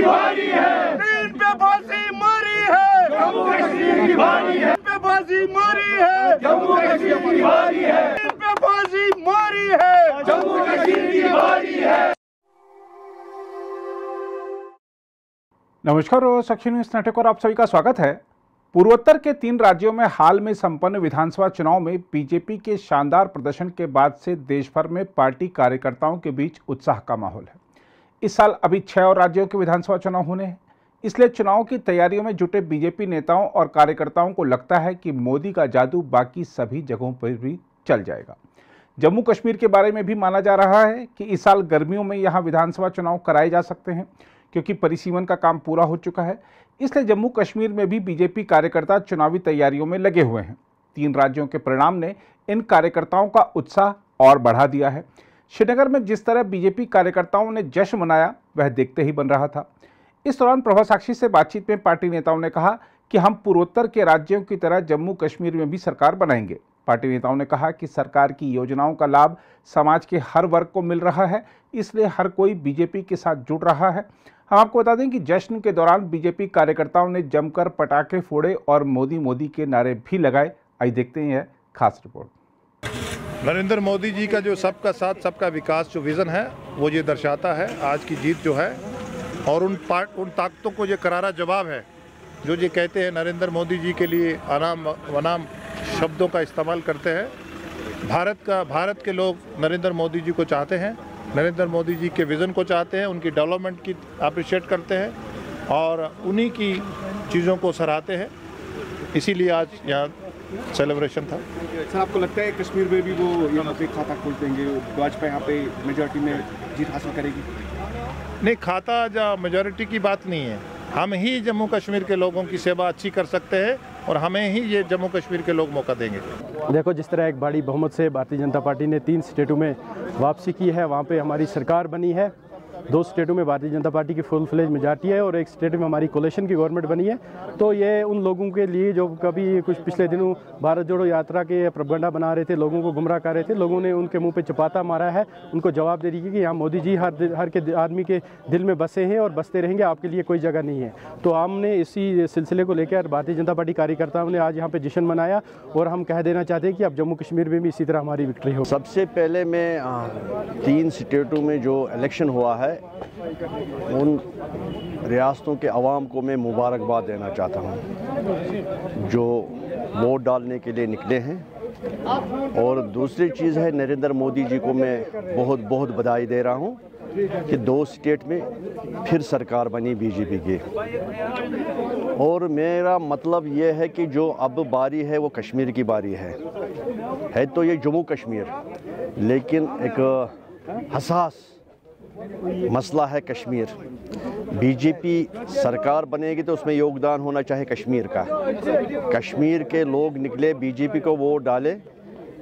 बारी है, तीन पे फांसी मारी है, जम्मू कश्मीर की बारी है, पे फांसी मारी है, जम्मू कश्मीर की बारी है, तीन पे फांसी मारी है, जम्मू कश्मीर की बारी है। नमस्कार और सखी न्यूज नेटवर्क और आप सभी का स्वागत है। पूर्वोत्तर के 3 राज्यों में हाल में संपन्न विधानसभा चुनाव में बीजेपी के शानदार प्रदर्शन के बाद से देश भर में पार्टी कार्यकर्ताओं के बीच उत्साह का माहौल है। इस साल अभी 6 और राज्यों के विधानसभा चुनाव होने हैं, इसलिए चुनाव की तैयारियों में जुटे बीजेपी नेताओं और कार्यकर्ताओं को लगता है कि मोदी का जादू बाकी सभी जगहों पर भी चल जाएगा। जम्मू कश्मीर के बारे में भी माना जा रहा है कि इस साल गर्मियों में यहाँ विधानसभा चुनाव कराए जा सकते हैं, क्योंकि परिसीमन का काम पूरा हो चुका है। इसलिए जम्मू कश्मीर में भी बीजेपी कार्यकर्ता चुनावी तैयारियों में लगे हुए हैं। 3 राज्यों के परिणाम ने इन कार्यकर्ताओं का उत्साह और बढ़ा दिया है। श्रीनगर में जिस तरह बीजेपी कार्यकर्ताओं ने जश्न मनाया वह देखते ही बन रहा था। इस दौरान प्रभा साक्षी से बातचीत में पार्टी नेताओं ने कहा कि हम पूर्वोत्तर के राज्यों की तरह जम्मू कश्मीर में भी सरकार बनाएंगे। पार्टी नेताओं ने कहा कि सरकार की योजनाओं का लाभ समाज के हर वर्ग को मिल रहा है, इसलिए हर कोई बीजेपी के साथ जुड़ रहा है। हम आपको बता दें कि जश्न के दौरान बीजेपी कार्यकर्ताओं ने जमकर पटाखे फोड़े और मोदी मोदी के नारे भी लगाए। आइए देखते हैं खास रिपोर्ट। नरेंद्र मोदी जी का जो सबका साथ सबका विकास जो विज़न है वो ये दर्शाता है आज की जीत जो है, और उन ताकतों को ये करारा जवाब है जो ये कहते हैं नरेंद्र मोदी जी के लिए अनाम वनाम शब्दों का इस्तेमाल करते हैं। भारत के लोग नरेंद्र मोदी जी को चाहते हैं, नरेंद्र मोदी जी के विज़न को चाहते हैं, उनकी डेवलपमेंट की अप्रिशिएट करते हैं और उन्हीं की चीज़ों को सराहते हैं। इसीलिए आज यहाँ सेलिब्रेशन था। सर, आपको लगता है कश्मीर में भी वो यहाँ पे खाता खोल देंगे, भाजपा यहाँ पे मेजॉरिटी में जीत हासिल करेगी? नहीं, खाता या मेजॉरिटी की बात नहीं है। हम ही जम्मू कश्मीर के लोगों की सेवा अच्छी कर सकते हैं और हमें ही ये जम्मू कश्मीर के लोग मौका देंगे। देखो, जिस तरह एक बड़ी बहुमत से भारतीय जनता पार्टी ने 3 स्टेटों में वापसी की है, वहाँ पे हमारी सरकार बनी है। 2 स्टेटों में भारतीय जनता पार्टी की फुल फ्लेज मेजॉरिटी है और 1 स्टेट में हमारी कोalition की गवर्नमेंट बनी है। तो ये उन लोगों के लिए जो कभी कुछ पिछले दिनों भारत जोड़ो यात्रा के प्रोपेगेंडा बना रहे थे, लोगों को गुमराह कर रहे थे, लोगों ने उनके मुंह पे चपाता मारा है। उनको जवाब दे दीजिए कि यहाँ मोदी जी हर के आदमी के दिल में बसे हैं और बसते रहेंगे, आपके लिए कोई जगह नहीं है। तो हमने इसी सिलसिले को लेकर भारतीय जनता पार्टी कार्यकर्ताओं ने आज यहाँ पे जश्न मनाया और हम कह देना चाहते हैं कि अब जम्मू कश्मीर में भी इसी तरह हमारी विक्ट्री हो। सबसे पहले मैं 3 स्टेटों में जो इलेक्शन हुआ है उन रियासतों के अवाम को मैं मुबारकबाद देना चाहता हूं जो वोट डालने के लिए निकले हैं। और दूसरी चीज़ है, नरेंद्र मोदी जी को मैं बहुत बहुत बधाई दे रहा हूं कि 2 स्टेट में फिर सरकार बनी बीजेपी की। और मेरा मतलब ये है कि जो अब बारी है वो कश्मीर की बारी है तो ये जम्मू कश्मीर, लेकिन एक हसास मसला है कश्मीर। बीजेपी सरकार बनेगी तो उसमें योगदान होना चाहिए कश्मीर का। कश्मीर के लोग निकले बीजेपी को वोट डाले,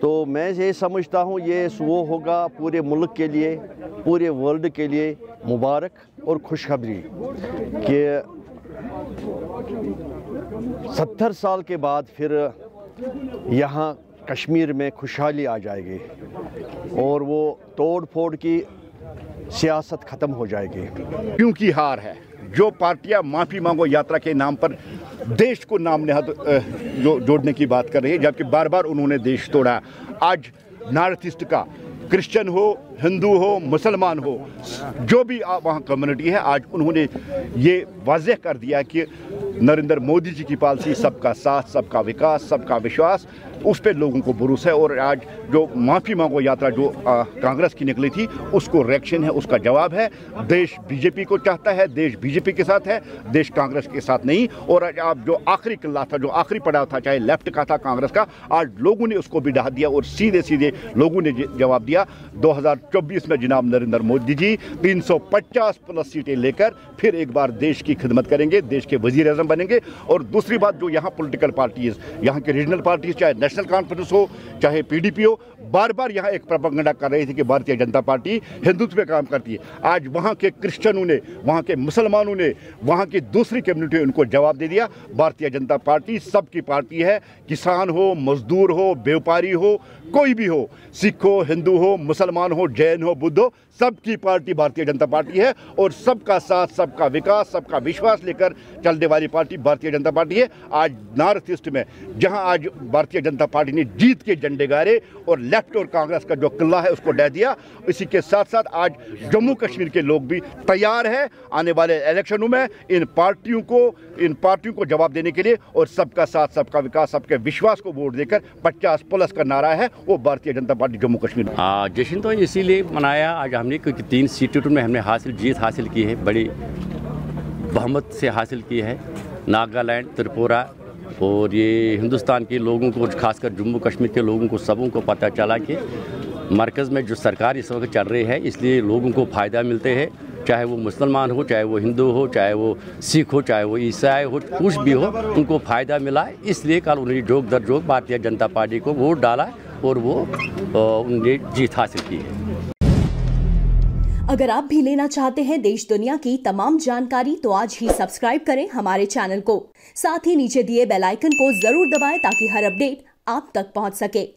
तो मैं ये समझता हूँ ये वो होगा पूरे मुल्क के लिए, पूरे वर्ल्ड के लिए मुबारक और खुशखबरी कि 70 साल के बाद फिर यहाँ कश्मीर में खुशहाली आ जाएगी और वो तोड़ फोड़ की सियासत खत्म हो जाएगी। क्योंकि हार है जो पार्टियां माफ़ी मांगो यात्रा के नाम पर देश को नाम नेहाद जोड़ने की बात कर रही है, जबकि बार बार उन्होंने देश तोड़ा। आज नॉर्थ ईस्ट का क्रिश्चियन हो, हिंदू हो, मुसलमान हो, जो भी वहाँ कम्युनिटी है, आज उन्होंने ये वाज़ेह कर दिया कि नरेंद्र मोदी जी की पॉलिसी सबका साथ, सबका विकास, सबका विश्वास, उस पर लोगों को भरोसा है। और आज जो माफ़ी मांगो यात्रा जो कांग्रेस की निकली थी उसको रिएक्शन है, उसका जवाब है। देश बीजेपी को चाहता है, देश बीजेपी के साथ है, देश कांग्रेस के साथ नहीं। और आज आप जो आखिरी किला था, जो आखिरी पड़ाव था, चाहे लेफ्ट का था कांग्रेस का, आज लोगों ने उसको भी ढहा दिया और सीधे सीधे लोगों ने जवाब दिया। 2024 में जनाब नरेंद्र मोदी जी 350 प्लस सीटें लेकर फिर एक बार देश की खिदमत करेंगे, देश के वजीर आज़म बनेंगे। और दूसरी बात, जो यहाँ पॉलिटिकल पार्टीज, यहाँ के रीजनल पार्टीज, चाहे नेशनल कॉन्फ्रेंस हो, चाहे पीडीपी हो, बार बार यहाँ एक प्रोपेगेंडा कर रही थी कि भारतीय जनता पार्टी हिंदुत्व पे काम करती है। आज वहाँ के क्रिश्चियनों ने, वहाँ के मुसलमानों ने, वहाँ की दूसरी कम्युनिटी ने उनको जवाब दे दिया, भारतीय जनता पार्टी सबकी पार्टी है। किसान हो, मजदूर हो, व्यापारी हो, कोई भी हो, सिख हो, हिंदू हो, मुसलमान हो, जैन हो, बुद्ध हो, सबकी पार्टी भारतीय जनता पार्टी है और सबका साथ, सबका विकास, सबका विश्वास लेकर चलने वाली पार्टी भारतीय जनता पार्टी है। आज नॉर्थ ईस्ट में जहां आज भारतीय जनता पार्टी ने जीत के झंडे गाड़े और लेफ्ट और कांग्रेस का जो किला है उसको ढह दिया, इसी के साथ साथ आज जम्मू कश्मीर के लोग भी तैयार हैं आने वाले इलेक्शनों में इन पार्टियों को जवाब देने के लिए और सबका साथ, सबका विकास, सबके विश्वास को वोट देकर 50+ का नारा है वो भारतीय जनता पार्टी जम्मू कश्मीर। जश्न तो इसीलिए मनाया आज हमने क्योंकि 3 सीटों में हमने जीत हासिल की है, बड़ी बहुमत से हासिल की है। नागालैंड, त्रिपुरा और ये हिंदुस्तान के लोगों को, खासकर जम्मू कश्मीर के लोगों को, सबों को पता चला कि मरकज़ में जो सरकार इस वक्त चल रही है इसलिए लोगों को फ़ायदा मिलते हैं, चाहे वो मुसलमान हो, चाहे वो हिंदू हो, चाहे वो सिख हो, चाहे वो ईसाई हो, कुछ भी हो, उनको फ़ायदा मिला। इसलिए कल उन्होंने जोग दर जोग भारतीय जनता पार्टी को वोट डाला और वो उन्होंने जीत हासिल की है। अगर आप भी लेना चाहते हैं देश दुनिया की तमाम जानकारी तो आज ही सब्सक्राइब करें हमारे चैनल को। साथ ही नीचे दिए बेल आइकन को जरूर दबाएं ताकि हर अपडेट आप तक पहुंच सके।